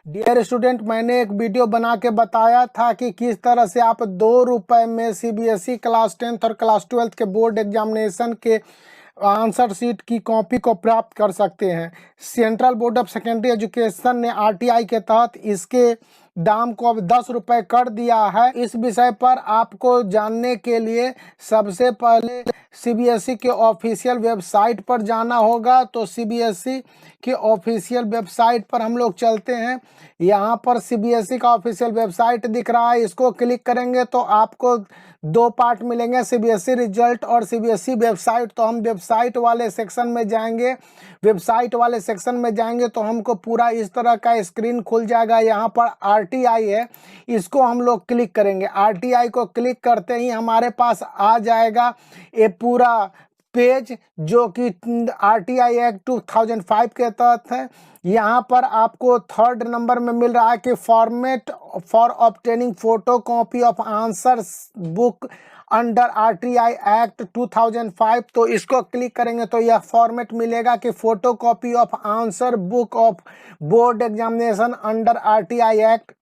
Dear student, मैंने एक video बना के बताया था कि किस तरह से आप 2 रुपए में सीबीएसई क्लास 10th और क्लास 12th के बोर्ड एग्जामिनेशन के आंसर शीट की कॉपी को प्राप्त कर सकते हैं। Central board of secondary education ने आरटीआई के तहत इसके दाम को अब 10 रुपये कर दिया है। इस विषय पर आपको जानने के लिए सबसे पहले सीबीएसई के ऑफिशियल वेबसाइट पर जाना होगा। तो सीबीएसई के ऑफिशियल वेबसाइट पर हम लोग चलते हैं। यहाँ पर सीबीएसई का ऑफिशियल वेबसाइट दिख रहा है, इसको क्लिक करेंगे तो आपको 2 पार्ट मिलेंगे, सीबीएसई रिजल्ट और सीबीएसई वेबसाइट। तो हम वेबसाइट वाले सेक्शन में जाएंगे। वेबसाइट वाले सेक्शन में जाएंगे तो हमको पूरा इस तरह का स्क्रीन खुल जाएगा। यहाँ पर आरटीआई है, इसको हम लोग क्लिक करेंगे। आरटीआई को क्लिक करते ही हमारे पास आ जाएगा ये पूरा पेज, जो कि आरटीआई एक्ट 2005 के तहत है। यहाँ पर आपको 3rd नंबर में मिल रहा है कि format for obtaining photo copy of answer book under RTI act 2005। तो इसको क्लिक करेंगे तो यह फॉर्मेट मिलेगा कि photo copy of answer book of board examination under RTI act.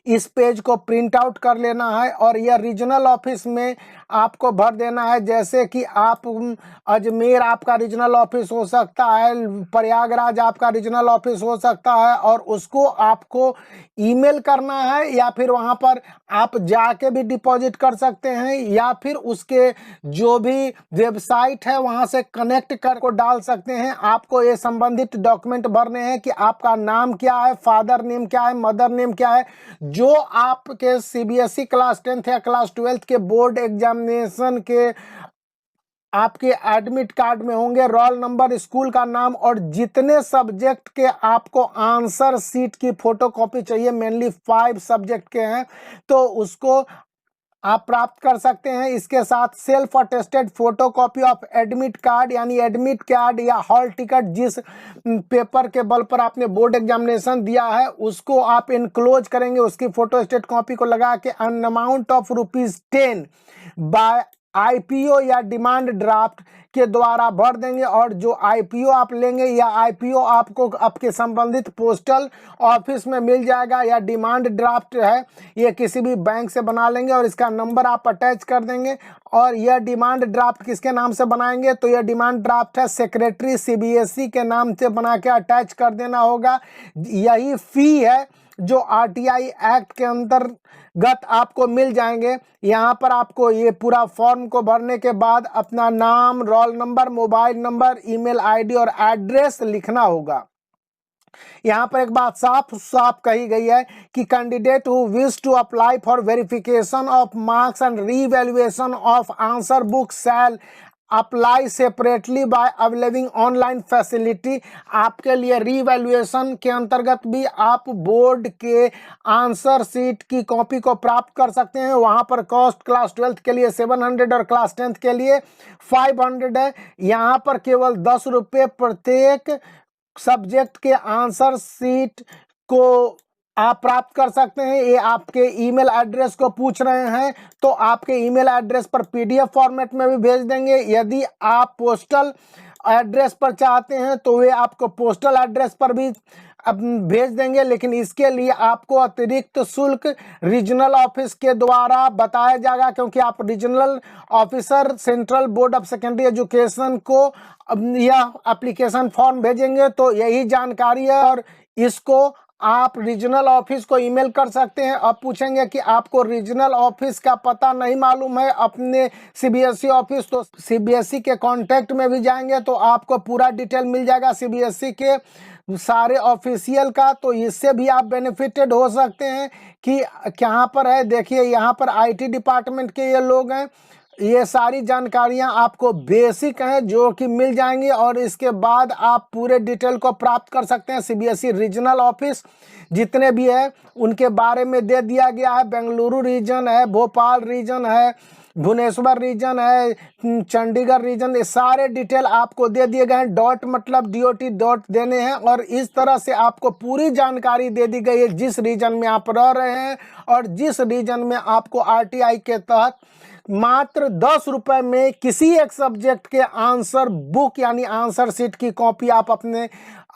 इस पेज को प्रिंट आउट कर लेना है और यह रीजनल ऑफिस में आपको भर देना है। जैसे कि आप अजमेर आपका रीजनल ऑफिस हो सकता है, प्रयागराज आपका रीजनल ऑफिस हो सकता है, और उसको आपको ईमेल करना है या फिर वहां पर आप जाके भी डिपॉजिट कर सकते हैं, या फिर उसके जो भी वेबसाइट है वहां से कनेक्ट कर को डाल सकते हैं। आपको ये संबंधित डॉक्यूमेंट भरने हैं कि आपका नाम क्या है, फादर नेम क्या है, मदर नेम क्या है, जो आपके सीबीएसई क्लास 10th या क्लास 12th के बोर्ड एग्जामिनेशन के आपके एडमिट कार्ड में होंगे। रोल नंबर, स्कूल का नाम और जितने सब्जेक्ट के आपको आंसर शीट की फोटोकॉपी चाहिए, मेनली 5 सब्जेक्ट के हैं, तो उसको आप प्राप्त कर सकते हैं। इसके साथ self attested photocopy of admit card, यानी एडमिट कार्ड या हॉल टिकट, जिस पेपर के बल पर आपने बोर्ड एग्जामिनेशन दिया है उसको आप इनक्लोज करेंगे। उसकी फोटो स्टेट कॉपी को लगा के अन अमाउंट ऑफ ₹10 बाय आईपीओ या डिमांड ड्राफ्ट के द्वारा भर देंगे। और जो आईपीओ आप लेंगे या आईपीओ आपको आपके संबंधित पोस्टल ऑफिस में मिल जाएगा, या डिमांड ड्राफ्ट है ये किसी भी बैंक से बना लेंगे और इसका नंबर आप अटैच कर देंगे। और यह डिमांड ड्राफ्ट किसके नाम से बनाएंगे, तो यह डिमांड ड्राफ्ट है सेक्रेटरी सीबीएसई के नाम से बना के अटैच कर देना होगा। यही फी है जो आरटीआई एक्ट के अंतर्गत आपको मिल जाएंगे। यहाँ पर आपको ये पूरा फॉर्म को भरने के बाद अपना नाम, roll number, mobile number, email ID और एड्रेस लिखना होगा। यहाँ पर एक बात साफ साफ कही गई है कि candidate who wish to apply for verification of marks and revaluation of answer book shall apply separately by availing online facility. आपके लिए रीवैल्यूएशन के अंतर्गत भी आप बोर्ड के आंसर शीट की कॉपी को प्राप्त कर सकते हैं। वहां पर कॉस्ट क्लास 12th के लिए 700 और क्लास 10th के लिए 500 है। यहाँ पर केवल 10 रुपये प्रत्येक सब्जेक्ट के आंसर शीट को आप प्राप्त कर सकते हैं। ये आपके ईमेल एड्रेस को पूछ रहे हैं तो आपके ईमेल एड्रेस पर पीडीएफ फॉर्मेट में भी भेज देंगे। यदि आप पोस्टल एड्रेस पर चाहते हैं तो वे आपको पोस्टल एड्रेस पर भी भेज देंगे, लेकिन इसके लिए आपको अतिरिक्त शुल्क रीजनल ऑफिस के द्वारा बताया जाएगा, क्योंकि आप regional officer central board of secondary education को यह एप्लीकेशन फॉर्म भेजेंगे। तो यही जानकारी है और इसको आप रीजनल ऑफिस को ईमेल कर सकते हैं। अब पूछेंगे कि आपको रीजनल ऑफिस का पता नहीं मालूम है अपने सीबीएसई ऑफिस, तो सीबीएसई के कांटेक्ट में भी जाएंगे तो आपको पूरा डिटेल मिल जाएगा सीबीएसई के सारे ऑफिशियल का। तो इससे भी आप बेनिफिटेड हो सकते हैं कि कहाँ पर है। देखिए यहाँ पर आईटी डिपार्टमेंट के ये लोग हैं। ये सारी जानकारियां आपको बेसिक हैं जो कि मिल जाएंगी और इसके बाद आप पूरे डिटेल को प्राप्त कर सकते हैं। सीबीएसई रीजनल ऑफिस जितने भी है उनके बारे में दे दिया गया है। बेंगलुरु रीजन है, भोपाल रीजन है, भुवनेश्वर रीजन है, चंडीगढ़ रीजन, ये सारे डिटेल आपको दे दिए गए हैं। डॉट मतलब DOT डॉट देने हैं और इस तरह से आपको पूरी जानकारी दे दी गई है जिस रीजन में आप रह रहे हैं और जिस रीजन में आपको आरटीआई के तहत मात्र 10 रुपए में किसी एक सब्जेक्ट के आंसर बुक यानी आंसर शीट की कॉपी आप अपने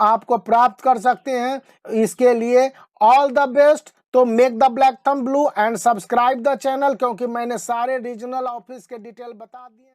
आपको प्राप्त कर सकते हैं। इसके लिए ऑल द बेस्ट। तो make the black thumb blue and subscribe the channel, क्योंकि मैंने सारे रीजनल ऑफिस के डिटेल बता दिए।